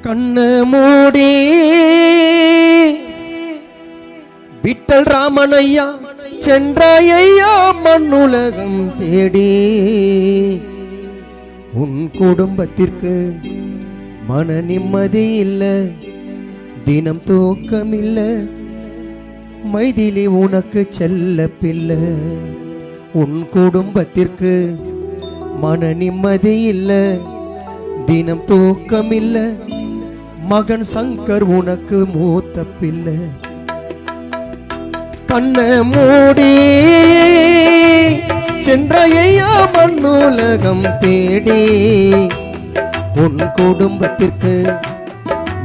கண்ணு மூடி விட்டல் ராமனையா சென்றாயையா மண்ணுலகம் தேடி உன் குடும்பத்திற்கு மன நிம்மதி இல்ல, தினம் தூக்கம் இல்ல, மைதிலி உனக்கு செல்ல பிள்ளை. உன் குடும்பத்திற்கு மன நிம்மதி இல்ல, தினம் தூக்கம் இல்ல, மகன் சங்கர் உனக்கு மூத்த பிள்ளை. கண்ணை மூடி சென்றாயையா மண்ணுலகம் தேடி உன் குடும்பத்திற்கு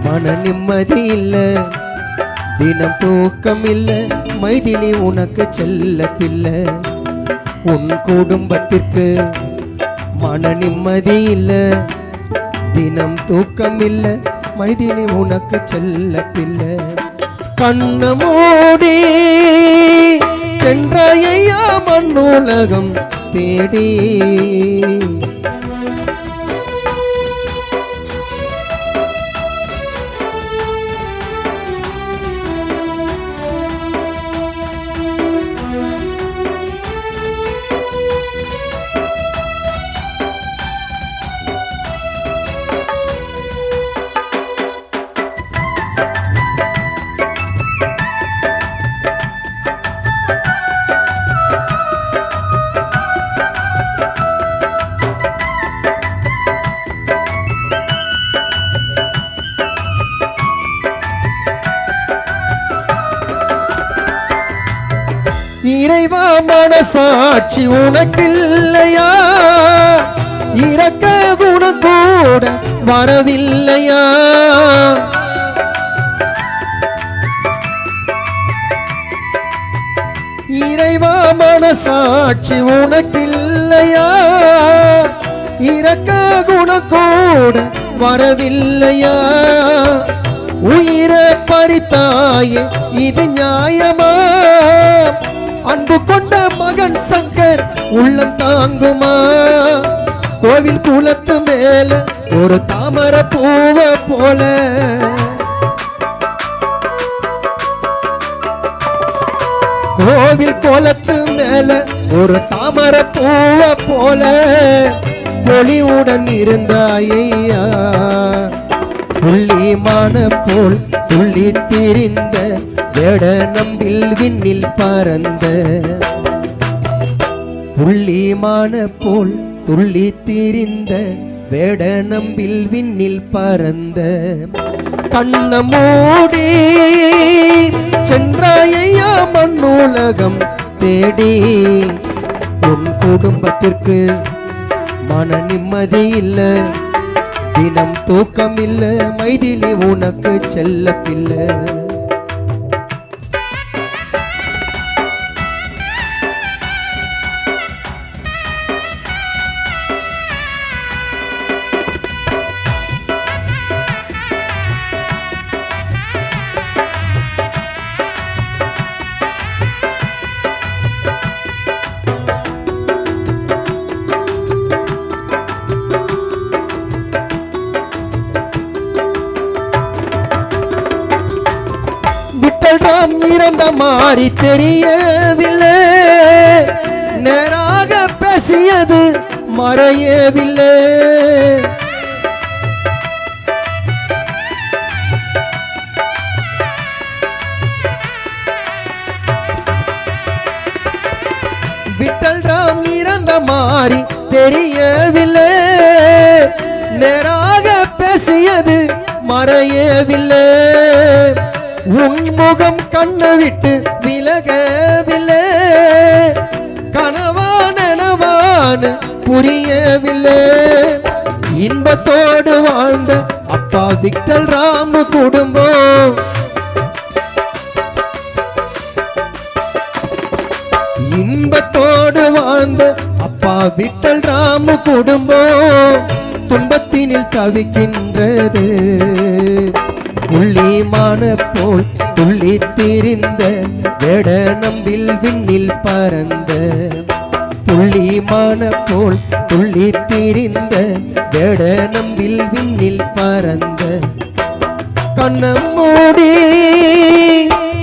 மன நிம்மதி இல்ல, தினம் தூக்கம் இல்ல, மைதிலி உனக்கு செல்ல பிள்ளை. உன் குடும்பத்திற்கு மன நிம்மதி இல்ல, தினம் தூக்கம் இல்ல, மைதிலி உனக்கு செல்ல பிள்ளை. கண்ணு மூடி சென்றாயையா மண்ணுலகம் தேடி. இறைவா மனசாட்சி உனக்கில்லையா, இரக்க குணம் கூட வரவில்லையா? இறைவா மனசாட்சி உனக்கில்லையா, இரக்க குணம் கூட வரவில்லையா? உயிரை பறித்தாயே இது நியாயமா? அன்பு கொண்ட மகன் சங்கர் உள்ளம் தாங்குமா? கோவில் குளத்து மேல ஒரு தாமரை பூவ போல, கோவில் குளத்து மேல ஒரு தாமரை பூவ போல பொலிவுடன் இருந்தாயையா. புள்ளிமான போல் துள்ளி திரிந்த வேட நம்பில் விண்ணில் பறந்த, புள்ளிமான போல் துள்ளி திரிந்த வேட நம்பில் விண்ணில் பறந்த. கண்ண மூடி சென்றாயையா மண்ணுலகம் தேடி உன் குடும்பத்திற்கு மன நிம்மதி இல்ல, தினம் தூக்கம் இல்ல, மைதிலி உனக்கு செல்ல பிள்ளை. ராம் இறந்த மாறி தெரியவில்லை, நேராக பேசியது மறையவில்லை. விட்டல் ராம் இறந்த மாறி தெரியவில்லை, நேராக பேசியது மறையவில்லை. உன் முகம் கண்ணை விட்டு விலகவில்லை, கனவான புரியவில்லை. இன்பத்தோடு வாழ்ந்த அப்பா விட்டல் ராம் குடும்பம், இன்பத்தோடு வாழ்ந்த அப்பா விட்டல் ராம் குடும்பம் துன்பத்தினில் தவிக்கின்றது. புள்ளிமான போல் துள்ளி திரிந்த வேட நம்பில் விண்ணில் பறந்த, புள்ளிமான போல் துள்ளி திரிந்த வேட நம்பில் விண்ணில் பறந்த. மனம் மூடி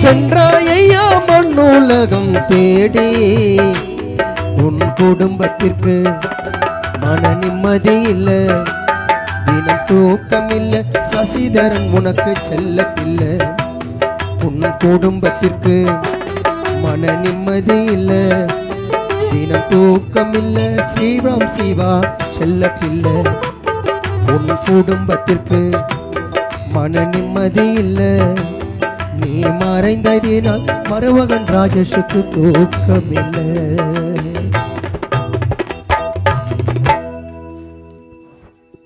சென்றாயையா மண்ணுலகம் தேடி உன் குடும்பத்திற்கு மன நிம்மதி இல்ல தினம் தூக்கம் இல்ல சசிதரன் உனக்கு செல்ல பிள்ளை உன் குடும்பத்திற்கு மன நிம்மதி இல்ல தினம் தூக்கம் இல்ல ஸ்ரீராம் சிவா செல்ல பிள்ளை உன் குடும்பத்திற்கு மன நிம்மதி இல்ல நீ மறைந்ததினால் மருமகன் ராஜேஷுக்கு தூக்கம் இல்லை